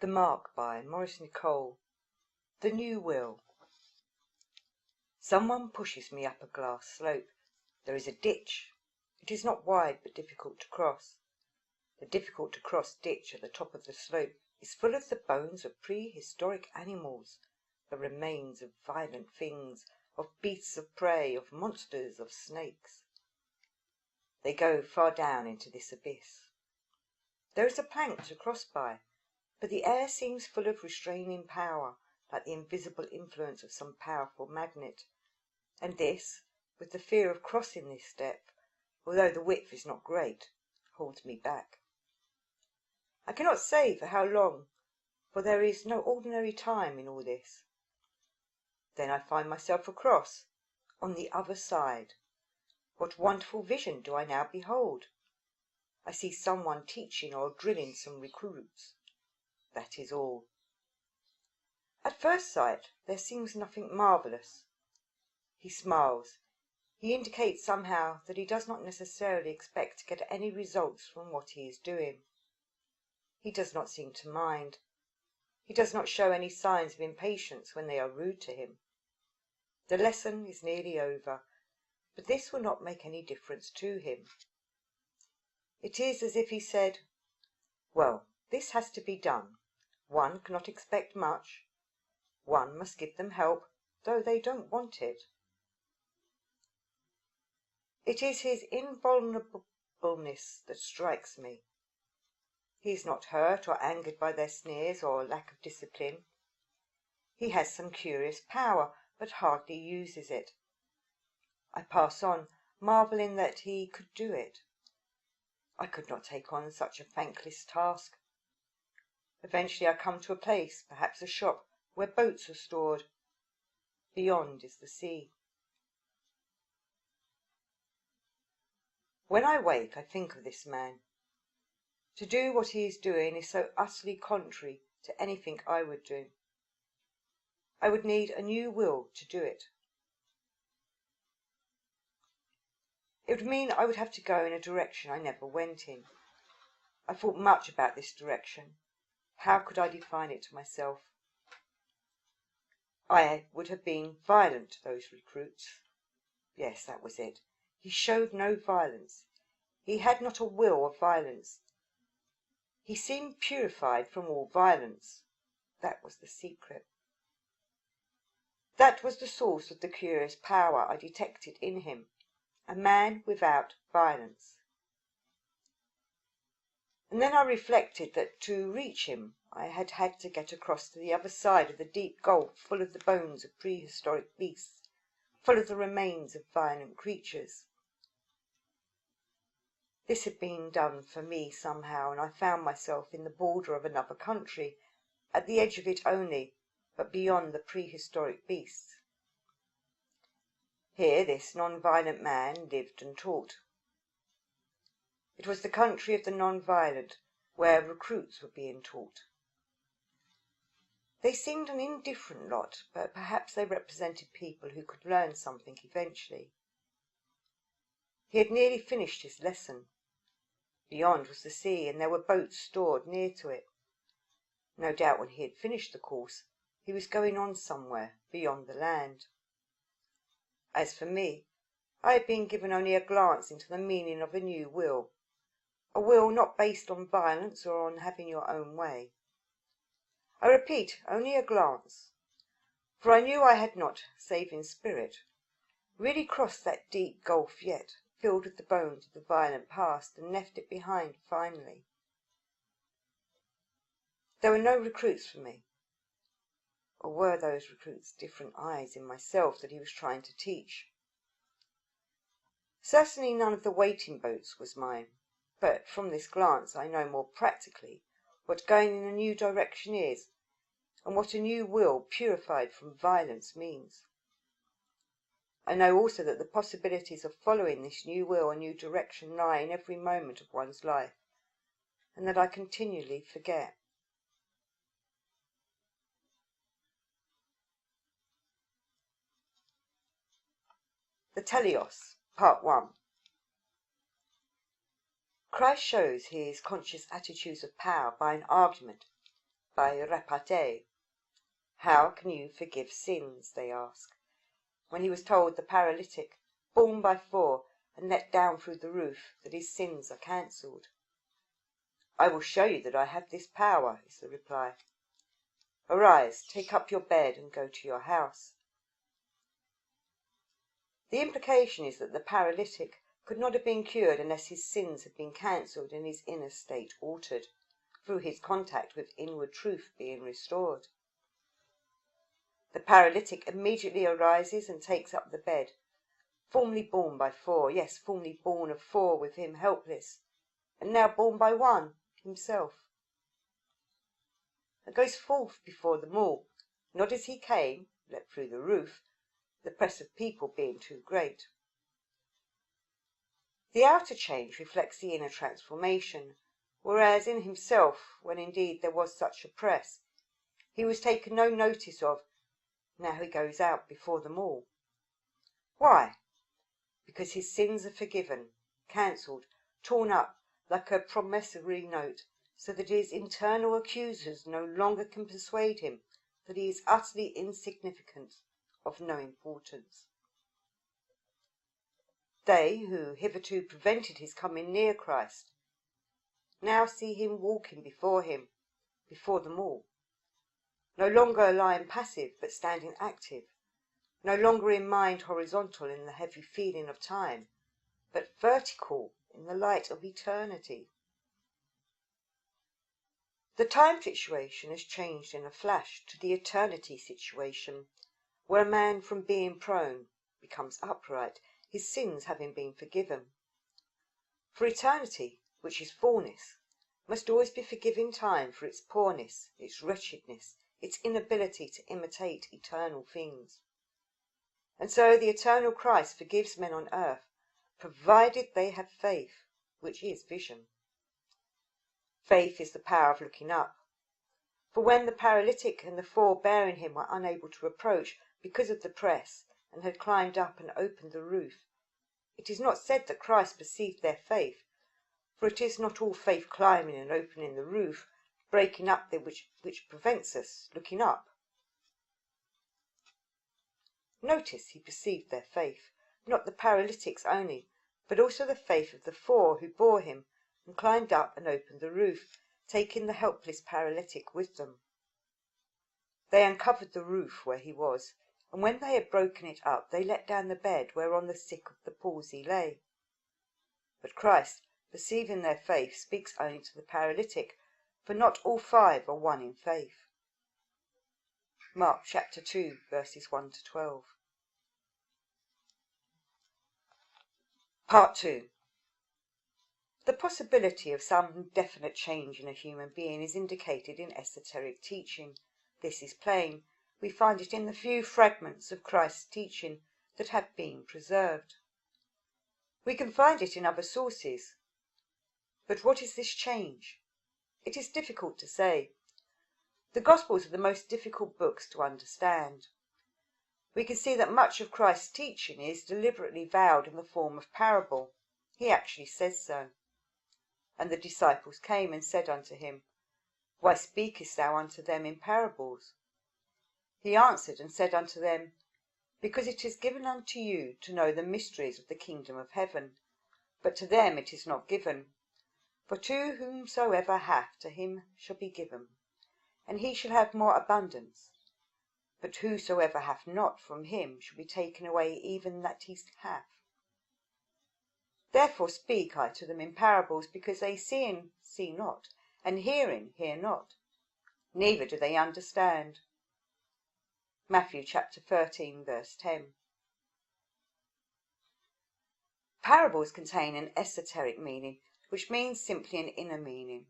The Mark by Maurice Nicoll. The New Will. Someone pushes me up a glass slope. There is a ditch. It is not wide but difficult to cross. The difficult to cross ditch at the top of the slope is full of the bones of prehistoric animals, the remains of violent things, of beasts of prey, of monsters, of snakes. They go far down into this abyss. There is a plank to cross by, but the air seems full of restraining power, like the invisible influence of some powerful magnet, and this, with the fear of crossing this step, although the width is not great, holds me back. I cannot say for how long, for there is no ordinary time in all this. Then I find myself across, on the other side. What wonderful vision do I now behold! I see someone teaching or drilling some recruits. That is all. At first sight there seems nothing marvellous. He smiles. He indicates somehow that he does not necessarily expect to get any results from what he is doing. He does not seem to mind. He does not show any signs of impatience when they are rude to him. The lesson is nearly over, but this will not make any difference to him. It is as if he said, "Well, this has to be done. One cannot expect much. One must give them help, though they don't want it." It is his invulnerableness that strikes me. He is not hurt or angered by their sneers or lack of discipline. He has some curious power, but hardly uses it. I pass on, marvelling that he could do it. I could not take on such a thankless task. Eventually I come to a place, perhaps a shop, where boats are stored. Beyond is the sea. When I wake, I think of this man. To do what he is doing is so utterly contrary to anything I would do. I would need a new will to do it. It would mean I would have to go in a direction I never went in. I thought much about this direction. How could I define it to myself? I would have been violent to those recruits. Yes, that was it. He showed no violence. He had not a will of violence. He seemed purified from all violence. That was the secret. That was the source of the curious power I detected in him. A man without violence. And then I reflected that to reach him I had had to get across to the other side of the deep gulf full of the bones of prehistoric beasts, full of the remains of violent creatures. This had been done for me somehow, and I found myself in the border of another country, at the edge of it only, but beyond the prehistoric beasts. Here this non-violent man lived and taught. It was the country of the non-violent, where recruits were being taught. They seemed an indifferent lot, but perhaps they represented people who could learn something eventually. He had nearly finished his lesson. Beyond was the sea, and there were boats stored near to it. No doubt when he had finished the course, he was going on somewhere beyond the land. As for me, I had been given only a glance into the meaning of a new will, a will not based on violence or on having your own way. I repeat, only a glance, for I knew I had not, save in spirit, really crossed that deep gulf yet, filled with the bones of the violent past, and left it behind finally. There were no recruits for me. Or were those recruits different eyes in myself that he was trying to teach? Certainly none of the waiting boats was mine, but from this glance I know more practically what going in a new direction is, and what a new will purified from violence means. I know also that the possibilities of following this new will and new direction lie in every moment of one's life, and that I continually forget. The Teleos, Part 1. Christ shows his conscious attitudes of power by an argument, by repartee. How can you forgive sins, they ask, when he was told, the paralytic, borne by 4 and let down through the roof, that his sins are cancelled. I will show you that I have this power, is the reply. Arise, take up your bed and go to your house. The implication is that the paralytic could not have been cured unless his sins had been cancelled and his inner state altered, through his contact with inward truth being restored. The paralytic immediately arises and takes up the bed, formerly borne by 4, yes, formerly born of 4 with him helpless, and now borne by 1, himself, and goes forth before them all, not as he came, let through the roof, the press of people being too great. The outer change reflects the inner transformation, whereas in himself, when indeed there was such a press, he was taken no notice of. Now he goes out before them all. Why? Because his sins are forgiven, cancelled, torn up like a promissory note, so that his internal accusers no longer can persuade him that he is utterly insignificant, of no importance. They who hitherto prevented his coming near Christ now see him walking before them all, no longer lying passive but standing active, no longer in mind horizontal in the heavy feeling of time, but vertical in the light of eternity. The time situation has changed in a flash to the eternity situation, where a man from being prone becomes upright, his sins having been forgiven. For eternity, which is fullness, must always be forgiving time for its poorness, its wretchedness, its inability to imitate eternal things. And so the eternal Christ forgives men on earth, provided they have faith, which is vision. Faith is the power of looking up. For when the paralytic and the 4 bearing him were unable to approach because of the press, and had climbed up and opened the roof, it is not said that Christ perceived their faith, for it is not all faith climbing and opening the roof, breaking up the which prevents us looking up. Notice he perceived their faith, not the paralytic's only, but also the faith of the 4 who bore him and climbed up and opened the roof, taking the helpless paralytic with them. They uncovered the roof where he was, and when they had broken it up, they let down the bed whereon the sick of the palsy lay. But Christ, perceiving their faith, speaks only to the paralytic, for not all 5 are one in faith. Mark chapter 2, verses 1 to 12. Part 2. The possibility of some definite change in a human being is indicated in esoteric teaching. This is plain. We find it in the few fragments of Christ's teaching that have been preserved. We can find it in other sources. But what is this change? It is difficult to say. The Gospels are the most difficult books to understand. We can see that much of Christ's teaching is deliberately veiled in the form of parable. He actually says so. And the disciples came and said unto him, Why speakest thou unto them in parables? He answered and said unto them, Because it is given unto you to know the mysteries of the kingdom of heaven, but to them it is not given. For to whomsoever hath, to him shall be given, and he shall have more abundance. But whosoever hath not, from him shall be taken away even that he hath. Therefore speak I to them in parables, because they seeing see not, and hearing hear not, neither do they understand. Matthew chapter 13, verse 10. Parables contain an esoteric meaning, which means simply an inner meaning.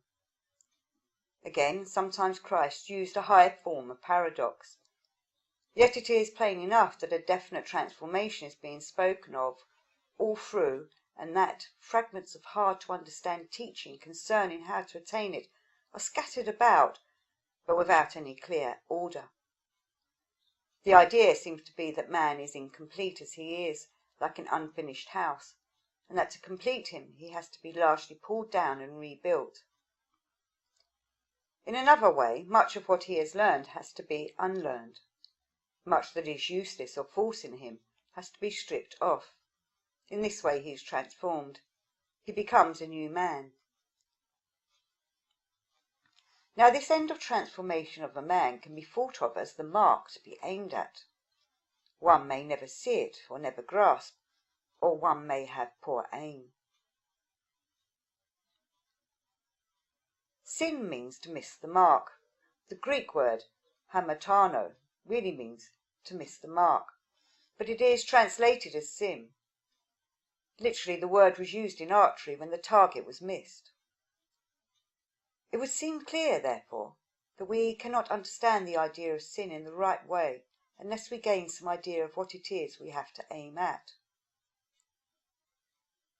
Again, sometimes Christ used a higher form of paradox. Yet it is plain enough that a definite transformation is being spoken of all through, and that fragments of hard-to-understand teaching concerning how to attain it are scattered about, but without any clear order. The idea seems to be that man is incomplete as he is, like an unfinished house, and that to complete him he has to be largely pulled down and rebuilt. In another way, much of what he has learned has to be unlearned. Much that is useless or false in him has to be stripped off. In this way he is transformed. He becomes a new man. Now this end of transformation of a man can be thought of as the mark to be aimed at. One may never see it or never grasp, or one may have poor aim. Sin means to miss the mark. The Greek word hamartano really means to miss the mark, but it is translated as sin. Literally, the word was used in archery when the target was missed. It would seem clear, therefore, that we cannot understand the idea of sin in the right way unless we gain some idea of what it is we have to aim at.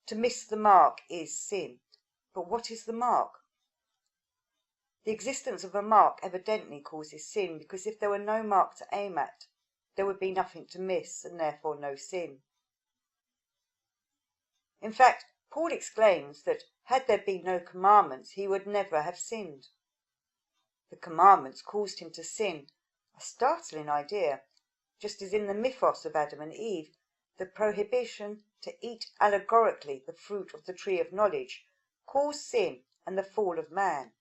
To miss the mark is sin, but what is the mark? The existence of a mark evidently causes sin, because if there were no mark to aim at, there would be nothing to miss, and therefore no sin. In fact, Paul exclaims that had there been no commandments, he would never have sinned. The commandments caused him to sin, a startling idea, just as in the mythos of Adam and Eve, the prohibition to eat allegorically the fruit of the tree of knowledge caused sin and the fall of man.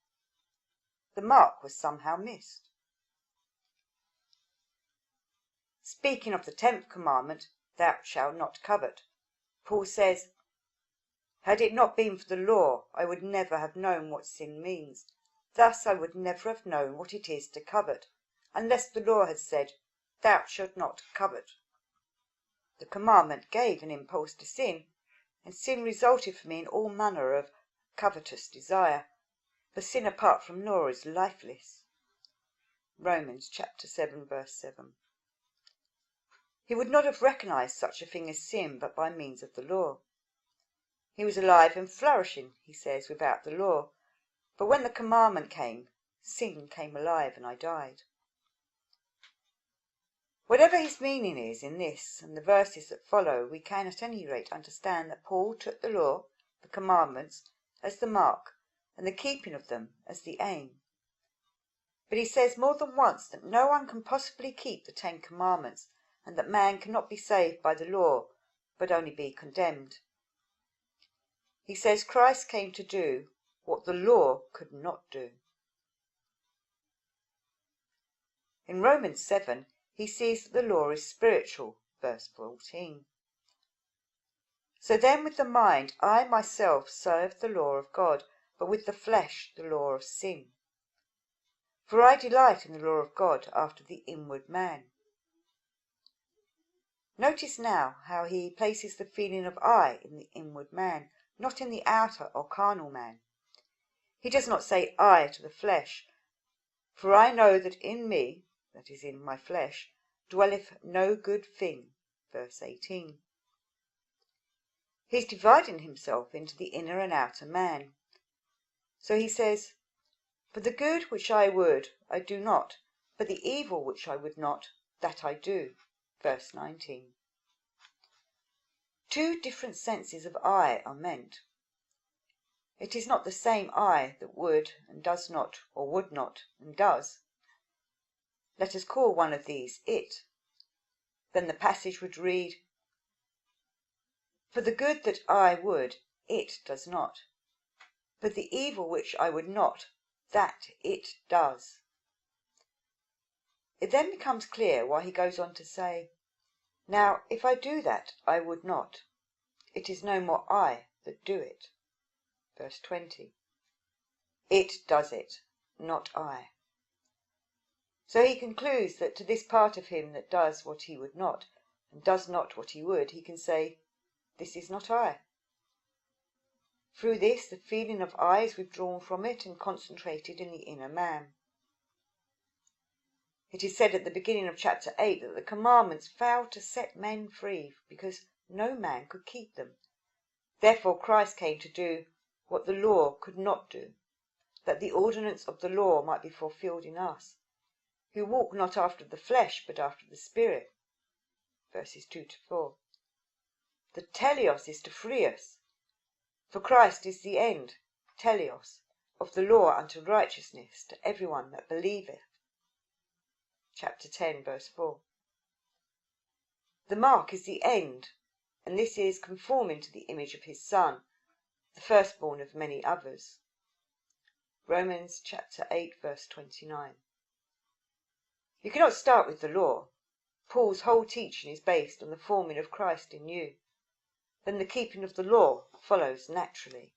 The mark was somehow missed. Speaking of the 10th commandment, thou shalt not covet, Paul says, had it not been for the law, I would never have known what sin means. Thus I would never have known what it is to covet, unless the law had said, thou shalt not covet. The commandment gave an impulse to sin, and sin resulted for me in all manner of covetous desire, for sin apart from law is lifeless. Romans chapter 7, verse 7. He would not have recognized such a thing as sin but by means of the law. He was alive and flourishing, he says, without the law, but when the commandment came, sin came alive and I died. Whatever his meaning is in this and the verses that follow, we can at any rate understand that Paul took the law, the commandments, as the mark, and the keeping of them as the aim. But he says more than once that no one can possibly keep the 10 commandments, and that man cannot be saved by the law, but only be condemned. He says Christ came to do what the law could not do. In Romans 7, he sees that the law is spiritual, verse 14. So then with the mind I myself serve the law of God, but with the flesh the law of sin. For I delight in the law of God after the inward man. Notice now how he places the feeling of I in the inward man, not in the outer or carnal man. He does not say I to the flesh, for I know that in me, that is in my flesh, dwelleth no good thing, verse 18. He is dividing himself into the inner and outer man. So he says, for the good which I would, I do not, but the evil which I would not, that I do, verse 19. Two different senses of I are meant. It is not the same I that would and does not, or would not and does. Let us call one of these it. Then the passage would read, for the good that I would, it does not, but the evil which I would not, that it does. It then becomes clear why he goes on to say, now if I do that I would not, it is no more I that do it. Verse 20. It does it, not I. So he concludes that to this part of him that does what he would not, and does not what he would, he can say, this is not I. Through this, the feeling of I is withdrawn from it and concentrated in the inner man. It is said at the beginning of chapter 8 that the commandments failed to set men free because no man could keep them. Therefore Christ came to do what the law could not do, that the ordinance of the law might be fulfilled in us, who walk not after the flesh but after the Spirit. Verses 2 to 4. The teleos is to free us, for Christ is the end, teleos, of the law unto righteousness to every one that believeth. Chapter 10, verse 4. The mark is the end, and this is conforming to the image of his Son, the firstborn of many others. Romans chapter 8, verse 29. You cannot start with the law. Paul's whole teaching is based on the forming of Christ in you. Then the keeping of the law follows naturally.